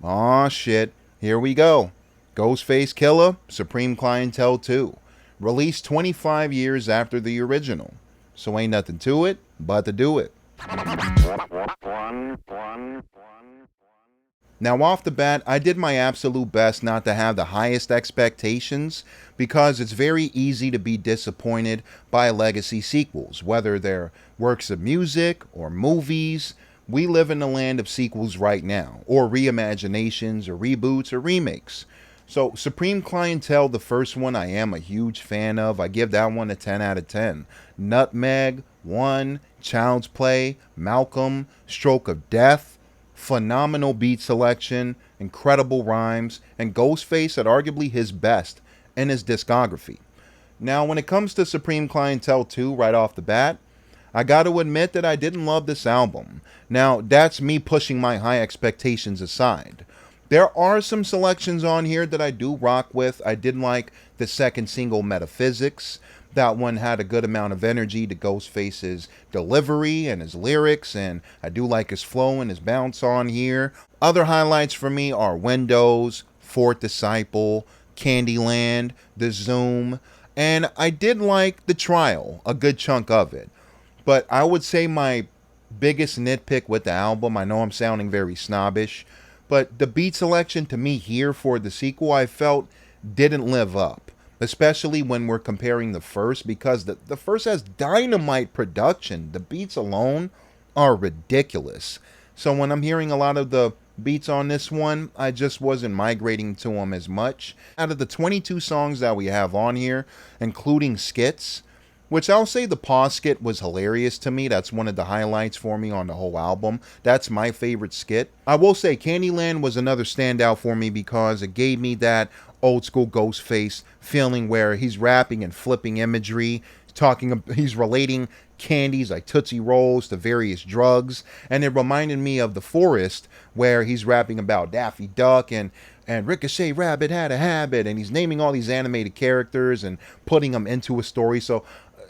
Aw shit, here we go. Ghostface Killah, Supreme Clientele 2. Released 25 years after the original. So ain't nothing to it but to do it. Now, off the bat, I did my absolute best not to have the highest expectations because it's very easy to be disappointed by legacy sequels, whether they're works of music or movies. We live in the land of sequels right now, or reimaginations, or reboots, or remakes. So, Supreme Clientele, the first one, I am a huge fan of. I give that one a 10 out of 10. Nutmeg, 1, Child's Play, Malcolm, Stroke of Death, phenomenal beat selection, incredible rhymes, and Ghostface at arguably his best in his discography. Now, when it comes to Supreme Clientele 2, right off the bat, I got to admit that I didn't love this album. Now, that's me pushing my high expectations aside. There are some selections on here that I do rock with. I did like the second single, Metaphysics. That one had a good amount of energy to Ghostface's delivery and his lyrics, and I do like his flow and his bounce on here. Other highlights for me are Windows, Fourth Disciple, Candyland, The Zoom, and I did like The Trial, a good chunk of it. But I would say my biggest nitpick with the album, I know I'm sounding very snobbish, but the beat selection to me here for the sequel I felt didn't live up. Especially when we're comparing the first, because the first has dynamite production. The beats alone are ridiculous. So when I'm hearing a lot of the beats on this one, I just wasn't migrating to them as much. Out of the 22 songs that we have on here, including skits, which I'll say the pause skit was hilarious to me. That's one of the highlights for me on the whole album. That's my favorite skit. I will say Candyland was another standout for me because it gave me that old school Ghostface feeling where he's rapping and flipping imagery, he's relating candies like Tootsie Rolls to various drugs, and it reminded me of The Forest where he's rapping about Daffy Duck and Ricochet Rabbit had a habit, and he's naming all these animated characters and putting them into a story. So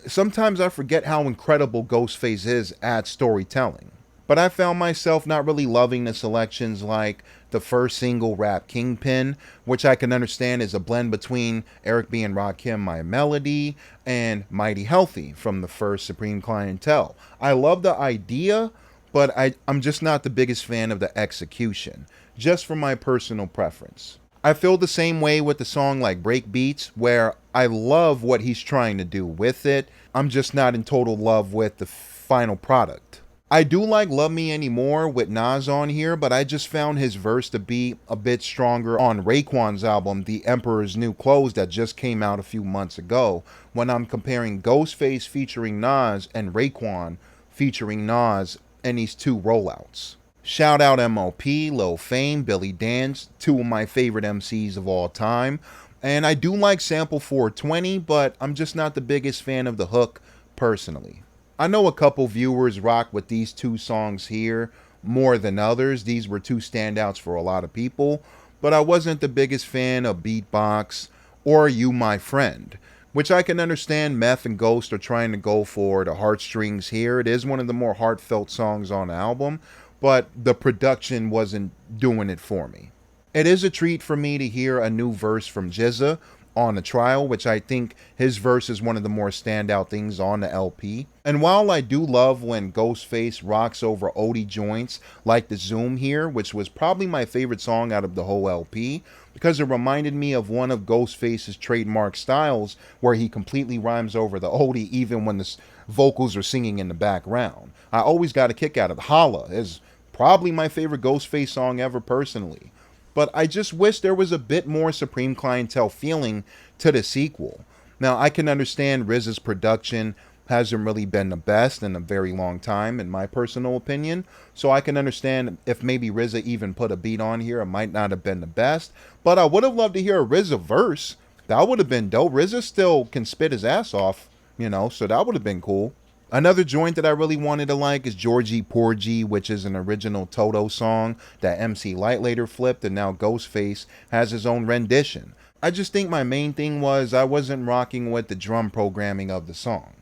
sometimes I forget how incredible Ghostface is at storytelling. But I found myself not really loving the selections like the first single, Rap Kingpin, which I can understand is a blend between Eric B. and Rakim, My Melody, and Mighty Healthy from the first Supreme Clientele. I love the idea, but I'm just not the biggest fan of the execution, just for my personal preference. I feel the same way with the song like Break Beats, where I love what he's trying to do with it. I'm just not in total love with the final product. I do like Love Me Anymore with Nas on here, but I just found his verse to be a bit stronger on Raekwon's album, The Emperor's New Clothes, that just came out a few months ago, when I'm comparing Ghostface featuring Nas and Raekwon featuring Nas in these two rollouts. Shout out MOP, Lil Fame, Billy Dance, two of my favorite MCs of all time. And I do like Sample 420, but I'm just not the biggest fan of the hook personally. I know a couple viewers rock with these two songs here more than others. These were two standouts for a lot of people, but I wasn't the biggest fan of Beatbox or You My Friend, which I can understand Meth and Ghost are trying to go for the heartstrings here. It is one of the more heartfelt songs on the album, but the production wasn't doing it for me. It is a treat for me to hear a new verse from GZA on The Trial, which I think his verse is one of the more standout things on the LP. And while I do love when Ghostface rocks over oldie joints like The Zoom here, which was probably my favorite song out of the whole LP, because it reminded me of one of Ghostface's trademark styles where he completely rhymes over the oldie even when the vocals are singing in the background. I always got a kick out of it. Holla is probably my favorite Ghostface song ever personally. But I just wish there was a bit more Supreme Clientele feeling to the sequel. Now, I can understand RZA's production hasn't really been the best in a very long time, in my personal opinion. So I can understand if maybe RZA even put a beat on here, it might not have been the best. But I would have loved to hear a RZA verse. That would have been dope. RZA still can spit his ass off, so that would have been cool. Another joint that I really wanted to like is Georgie Porgy, which is an original Toto song that MC Lyte later flipped, and now Ghostface has his own rendition. I just think my main thing was I wasn't rocking with the drum programming of the song.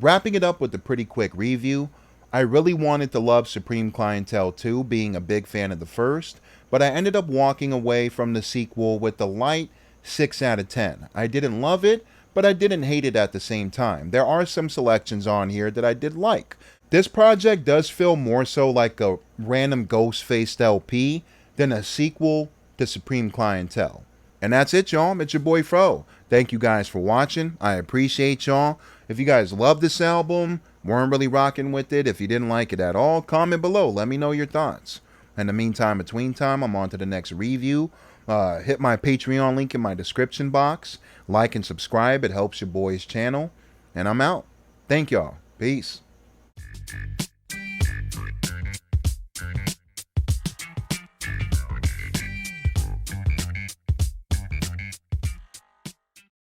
Wrapping it up with a pretty quick review, I really wanted to love Supreme Clientele 2, being a big fan of the first, but I ended up walking away from the sequel with the light 6 out of 10. I didn't love it, but I didn't hate it at the same time. There are some selections on here that I did like. This project does feel more so like a random Ghostface LP than a sequel to Supreme Clientele. And that's it, y'all. It's your boy Fro. Thank you guys for watching. I appreciate y'all. If you guys love this album, weren't really rocking with it, if you didn't like it at all, comment below. Let me know your thoughts. In the meantime, between time, I'm on to the next review. Hit my Patreon link in my description box. Like and subscribe. It helps your boy's channel. And I'm out. Thank y'all. Peace.